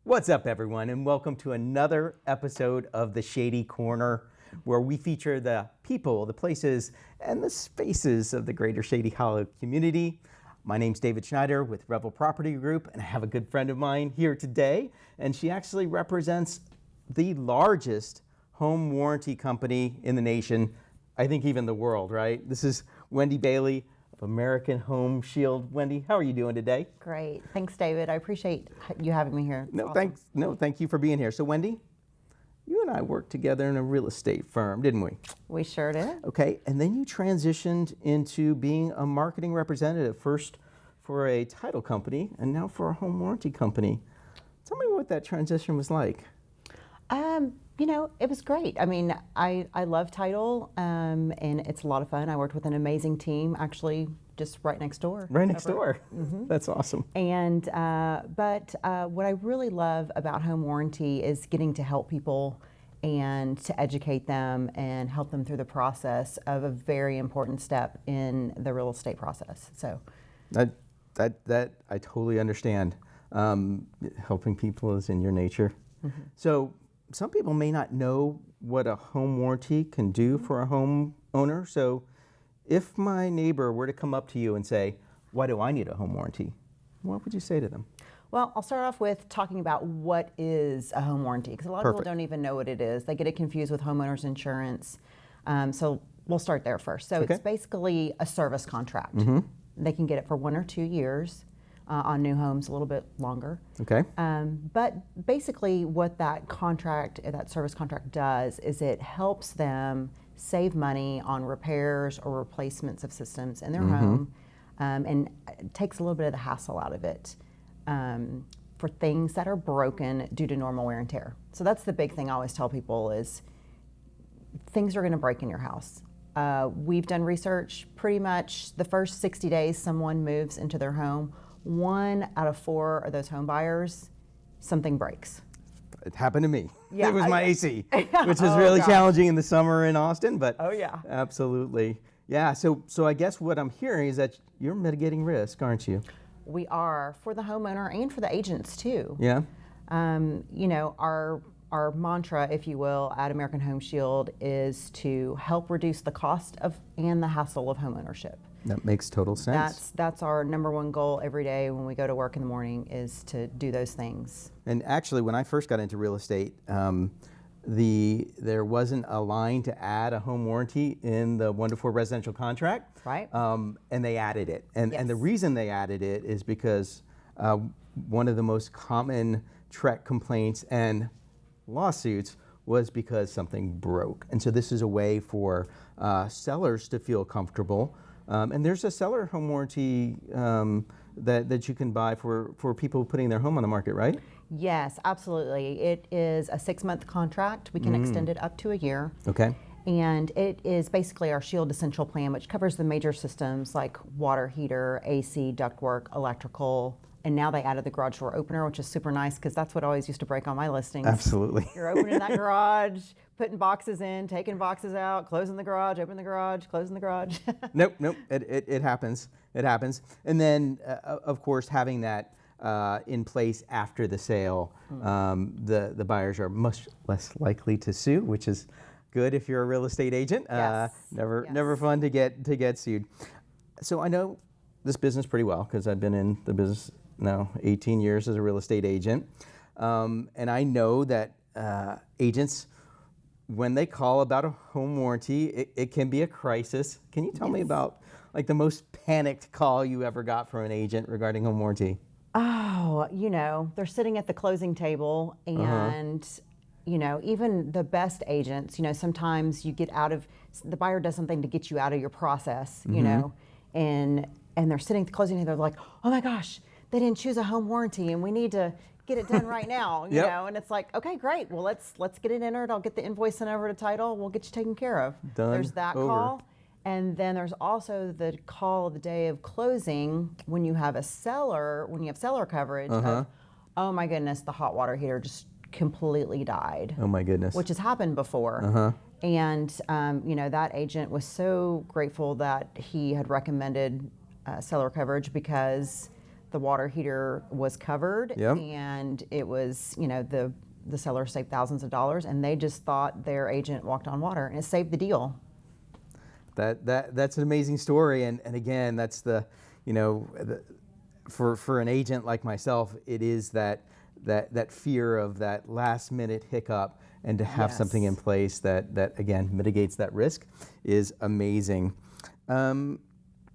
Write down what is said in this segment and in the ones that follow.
What's up, everyone, and welcome to another episode of the Shady Corner, where we feature the people, the places, and the spaces of the greater Shady Hollow community. My name's David Schneider with Revel Property Group, and I have a good friend of mine here today, and she actually represents the largest home warranty company in the nation, I think even the world, right? This is Wendy Bailey of American Home Shield. Wendy, how are you doing today? Great. Thanks, David. I appreciate you having me here. No, Awesome. thanks. No, thank you for being here. So, Wendy, you and I worked together in a real estate firm, didn't we? We sure did. Okay, and then you transitioned into being a marketing representative, first for a title company and now for a home warranty company. Tell me what that transition was like. It was great. I mean, I love title, and it's a lot of fun. I worked with an amazing team, actually, just right next door. Right next door. Mm-hmm. That's awesome. And but what I really love about home warranty is getting to help people and to educate them and help them through the process of a very important step in the real estate process. So that I totally understand. Helping people is in your nature. Mm-hmm. So some people may not know what a home warranty can do for a homeowner. So if my neighbor were to come up to you and say, why do I need a home warranty? What would you say to them? Well, I'll start off with talking about what is a home warranty, because a lot of people don't even know what it is. They get it confused with homeowners insurance. So we'll start there first. So It's basically a service contract. Mm-hmm. They can get it for 1 or 2 years. On new homes, a little bit longer. Okay. But basically what that service contract does is it helps them save money on repairs or replacements of systems in their home, and it takes a little bit of the hassle out of it for things that are broken due to normal wear and tear. So that's the big thing I always tell people is things are going to break in your house. We've done research, pretty much the first 60 days someone moves into their home, 1 out of 4 of those home buyers, something breaks. It happened to me. Yeah, it was my AC, which is really challenging in the summer in Austin, but absolutely. Yeah, so I guess what I'm hearing is that you're mitigating risk, aren't you? We are, for the homeowner and for the agents too. Yeah. Our mantra, if you will, at American Home Shield is to help reduce the cost of and the hassle of homeownership. That makes total sense. That's our number one goal every day when we go to work in the morning, is to do those things. And actually, when I first got into real estate, there wasn't a line to add a home warranty in the 1-to-4 residential contract. Right. And they added it. And the reason they added it is because one of the most common TREC complaints and lawsuits was because something broke. And so this is a way for sellers to feel comfortable. And there's a seller home warranty that you can buy for people putting their home on the market, right? Yes, absolutely. It is a 6-month contract. We can extend it up to a year. Okay. And it is basically our Shield Essential plan, which covers the major systems like water heater, AC, ductwork, electrical. And now they added the garage door opener, which is super nice because that's what always used to break on my listings. Absolutely. You're opening that garage, putting boxes in, taking boxes out, closing the garage, opening the garage, closing the garage. Nope. It happens. It happens. And then, of course, having that in place after the sale, the buyers are much less likely to sue, which is good if you're a real estate agent. Yes. Never fun to get sued. So I know this business pretty well because I've been in the business now 18 years as a real estate agent. And I know that agents, when they call about a home warranty, it can be a crisis. Can you tell me about like the most panicked call you ever got from an agent regarding home warranty? Oh, they're sitting at the closing table and, even the best agents, sometimes you get the buyer does something to get you out of your process, and they're sitting at the closing table, they're like, oh my gosh, they didn't choose a home warranty and we need to get it done right now, you know, and it's like, okay, great. Well, let's get it entered. I'll get the invoice sent over to title. We'll get you taken care of. Done. There's that call. And then there's also the call of the day of closing when you have seller coverage of, oh my goodness, the hot water heater just completely died. Oh my goodness. Which has happened before. And, that agent was so grateful that he had recommended seller coverage because the water heater was covered, Yep. and it was, the seller saved thousands of dollars, and they just thought their agent walked on water, and it saved the deal. That's an amazing story, and again, that's for an agent like myself, it is that fear of that last minute hiccup, and to have something in place that again mitigates that risk is amazing.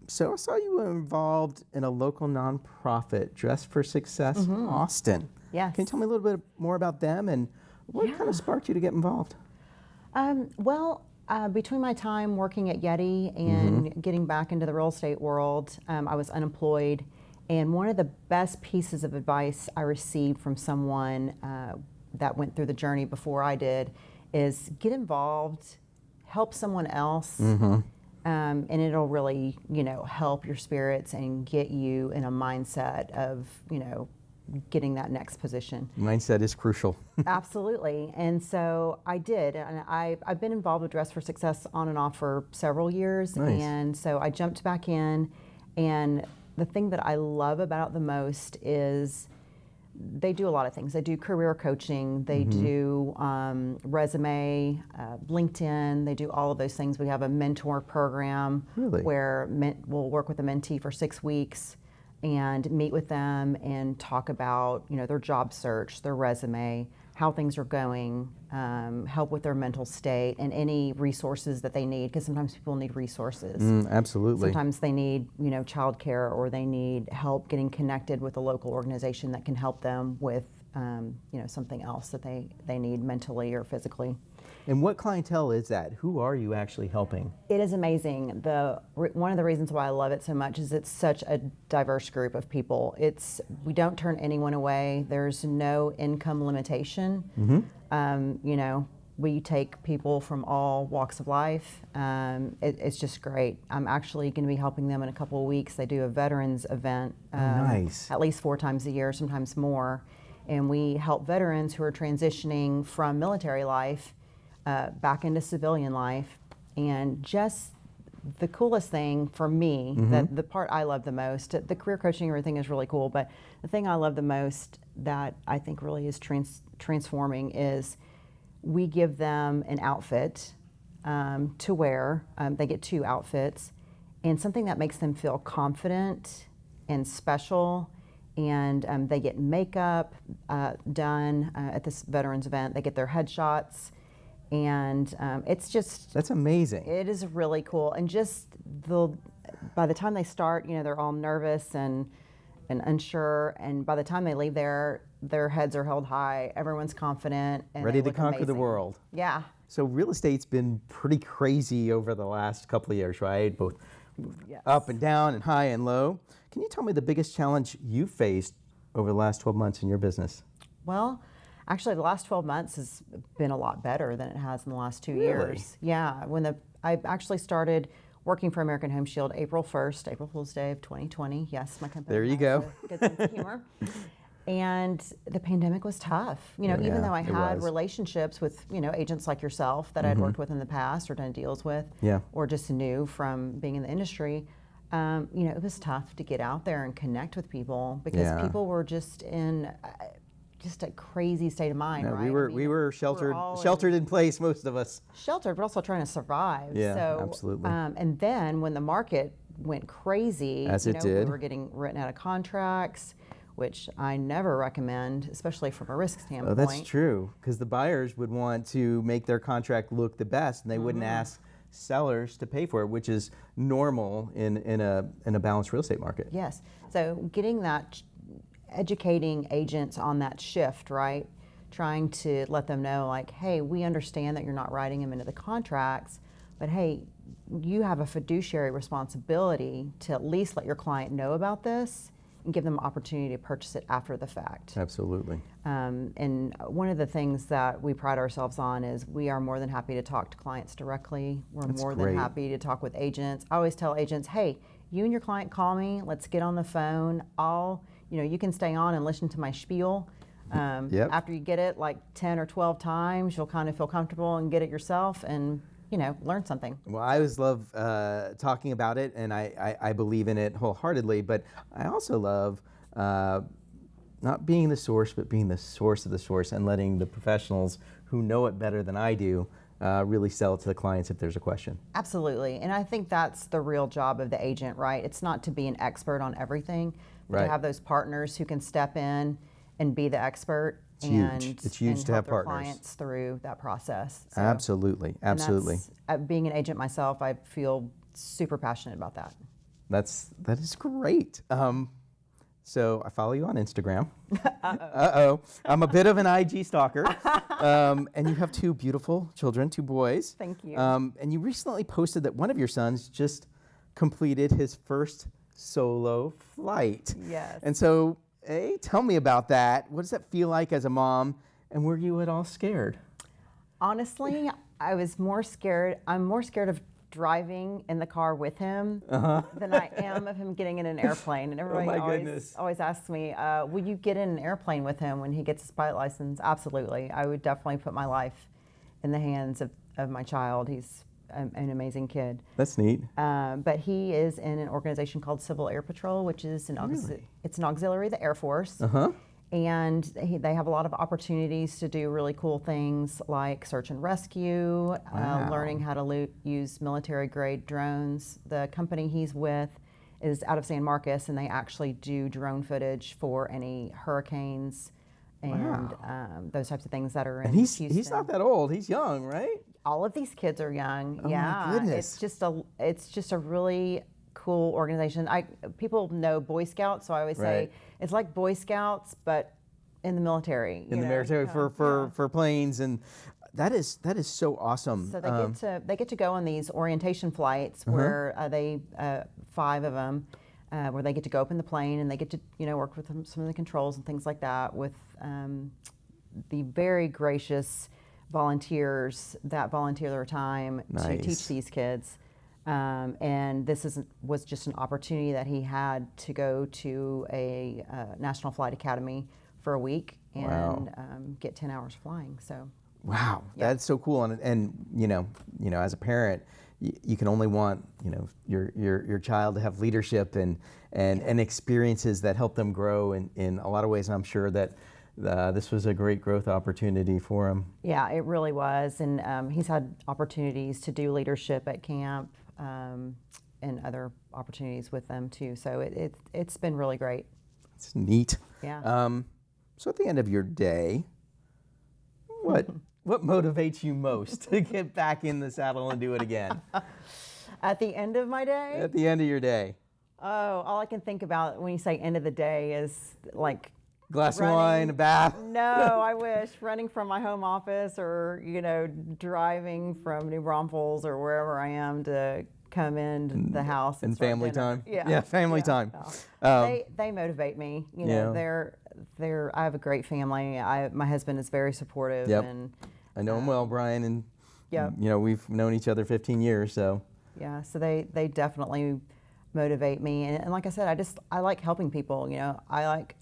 So I saw you were involved in a local nonprofit, Dress for Success Austin. Yes. Can you tell me a little bit more about them and what kind of sparked you to get involved? Between my time working at Yeti and getting back into the real estate world, I was unemployed. And one of the best pieces of advice I received from someone that went through the journey before I did is get involved, help someone else, and it'll really, help your spirits and get you in a mindset of, getting that next position. Mindset is crucial. Absolutely. And so I did. And I've been involved with Dress for Success on and off for several years. Nice. And so I jumped back in. And the thing that I love about it the most is they do a lot of things. They do career coaching. They do resume, LinkedIn. They do all of those things. We have a mentor program where we'll work with a mentee for 6 weeks and meet with them and talk about their job search, their resume, how things are going, help with their mental state, and any resources that they need, because sometimes people need resources. Absolutely. Sometimes they need childcare, or they need help getting connected with a local organization that can help them with something else that they need mentally or physically. And what clientele is that? Who are you actually helping? It is amazing. One of the reasons why I love it so much is it's such a diverse group of people. We don't turn anyone away. There's no income limitation. We take people from all walks of life. It's just great. I'm actually going to be helping them in a couple of weeks. They do a veterans event Nice. at least 4 times a year, sometimes more. And we help veterans who are transitioning from military life back into civilian life. And just the coolest thing for me, the part I love the most, the career coaching, everything is really cool, but the thing I love the most that I think really is transforming is we give them an outfit to wear. They get 2 outfits, and something that makes them feel confident and special. And they get makeup done at this veterans event. They get their headshots. And it's just... That's amazing. It is really cool. And just by the time they start, they're all nervous and unsure. And by the time they leave there, their heads are held high. Everyone's confident. And ready to look conquer the amazing. world. Yeah. So real estate's been pretty crazy over the last couple of years, right? Both up and down and high and low. Can you tell me the biggest challenge you faced over the last 12 months in your business? Well, actually, the last 12 months has been a lot better than it has in the last 2 years. Yeah, I actually started working for American Home Shield April 1st, April Fool's Day of 2020. Yes, my company. There you go. A good sense of humor. And the pandemic was tough. Even though I had relationships with, agents like yourself that I'd worked with in the past or done deals with, or just knew from being in the industry, it was tough to get out there and connect with people because people were just in just a crazy state of mind, right? We were sheltered in place, most of us. Sheltered, but also trying to survive. Yeah, so, absolutely. And then when the market went crazy, as it did, we were getting written out of contracts, which I never recommend, especially from a risk standpoint. Oh, that's true, because the buyers would want to make their contract look the best, and they wouldn't ask sellers to pay for it, which is normal in a balanced real estate market. Yes. So getting that, educating agents on that shift, right? Trying to let them know, like, hey, we understand that you're not writing them into the contracts, but hey, you have a fiduciary responsibility to at least let your client know about this and give them an opportunity to purchase it after the fact. Absolutely. And one of the things that we pride ourselves on is we are more than happy to talk to clients directly. We're more than happy to talk with agents. I always tell agents, hey, you and your client call me, let's get on the phone. You can stay on and listen to my spiel. After you get it like 10 or 12 times, you'll kind of feel comfortable and get it yourself and learn something. Well, I always love talking about it, and I believe in it wholeheartedly, but I also love not being the source, but being the source of the source, and letting the professionals who know it better than I do really sell it to the clients if there's a question. Absolutely. And I think that's the real job of the agent, right? It's not to be an expert on everything, but to have those partners who can step in and be the expert. It's huge. It's huge to have partners. Clients through that process. So, absolutely. Being an agent myself, I feel super passionate about that. That is great. So I follow you on Instagram. Uh-oh. I'm a bit of an IG stalker. And you have two beautiful children, two boys. Thank you. And you recently posted that one of your sons just completed his first solo flight. Yes. And so, tell me about that. What does that feel like as a mom? And were you at all scared? Honestly, I was more scared. I'm more scared of driving in the car with him than I am of him getting in an airplane. And everybody always asks me, will you get in an airplane with him when he gets his pilot license? Absolutely. I would definitely put my life in the hands of my child. He's an amazing kid. That's neat. But he is in an organization called Civil Air Patrol, which is it's an auxiliary of the Air Force. And they have a lot of opportunities to do really cool things like search and rescue, learning how to use military-grade drones. The company he's with is out of San Marcos, and they actually do drone footage for any hurricanes and those types of things that are in Houston. He's not that old. He's young, right? All of these kids are young. Oh my goodness. It's just a really cool organization. People know Boy Scouts, so I always say it's like Boy Scouts, but in the military. In the military for planes, and that is so awesome. So they get to go on these orientation flights where they 5 of them. Where they get to go up in the plane and they get to work with some of the controls and things like that with the very gracious volunteers that volunteer their time to teach these kids. And this was just an opportunity that he had to go to a National Flight Academy for a week and get 10 hours flying. So. Wow, that's so cool. And as a parent, you can only want your child to have leadership and experiences that help them grow in a lot of ways. And I'm sure that this was a great growth opportunity for him. Yeah, it really was. And he's had opportunities to do leadership at camp and other opportunities with them too. So it's been really great. It's neat. Yeah. So at the end of your day, what motivates you most to get back in the saddle and do it again? At the end of my day? At the end of your day. Oh, all I can think about when you say end of the day is like glass of wine, a bath. No, I wish. Running from my home office or, driving from New Braunfels or wherever I am to come into the house. And family dinner. time. Yeah, family time. They motivate me. I have a great family. My husband is very supportive. Yep. And I know him well, Brian, and we've known each other 15 years, so. Yeah, so they definitely motivate me. And like I said, I like helping people, I like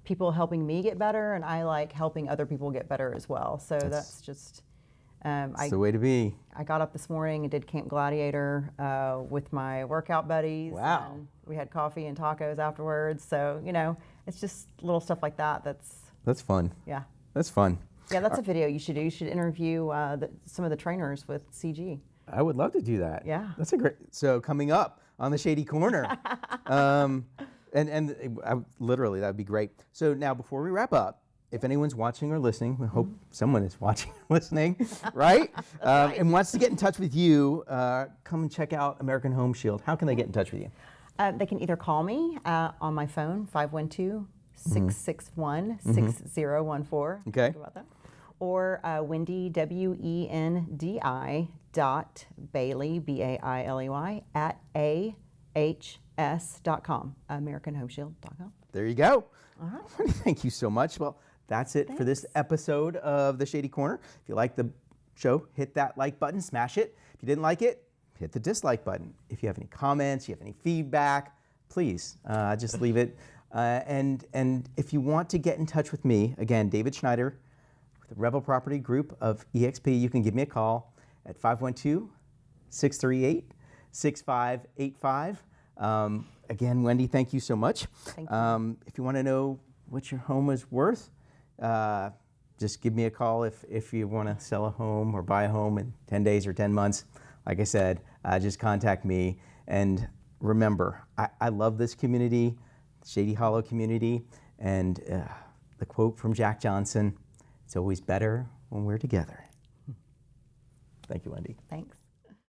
people helping me get better, and I like helping other people get better as well. So that's just that's the way to be. I got up this morning and did Camp Gladiator with my workout buddies. Wow. And we had coffee and tacos afterwards. So, it's just little stuff like that. That's fun. Yeah. That's fun. Yeah, that's a video you should do. You should interview some of the trainers with CG. I would love to do that. Yeah. That's so coming up on the Shady Corner. Literally, that would be great. So now before we wrap up, if anyone's watching or listening, we hope someone is watching or listening, right? And wants to get in touch with you, come and check out American Home Shield. How can they get in touch with you? They can either call me on my phone, 512-661-6014. Okay. Think about that. Or Wendi, Wendi.Bailey, Bailey, at ahs.com, AmericanHomeShield.com. There you go. All right. Thank you so much. Well, that's it for this episode of the Shady Corner. If you like the show, hit that like button, smash it. If you didn't like it, hit the dislike button. If you have any comments, you have any feedback, please just leave it. And if you want to get in touch with me, again, David Schneider, with the Revel Property Group of EXP, you can give me a call at 512-638-6585. again, Wendy, thank you so much. Thank you. If you want to know what your home is worth, just give me a call if you want to sell a home or buy a home in 10 days or 10 months. Like I said, just contact me. And remember, I love this community, Shady Hollow community, and the quote from Jack Johnson, it's always better when we're together. Thank you, Wendy. Thanks.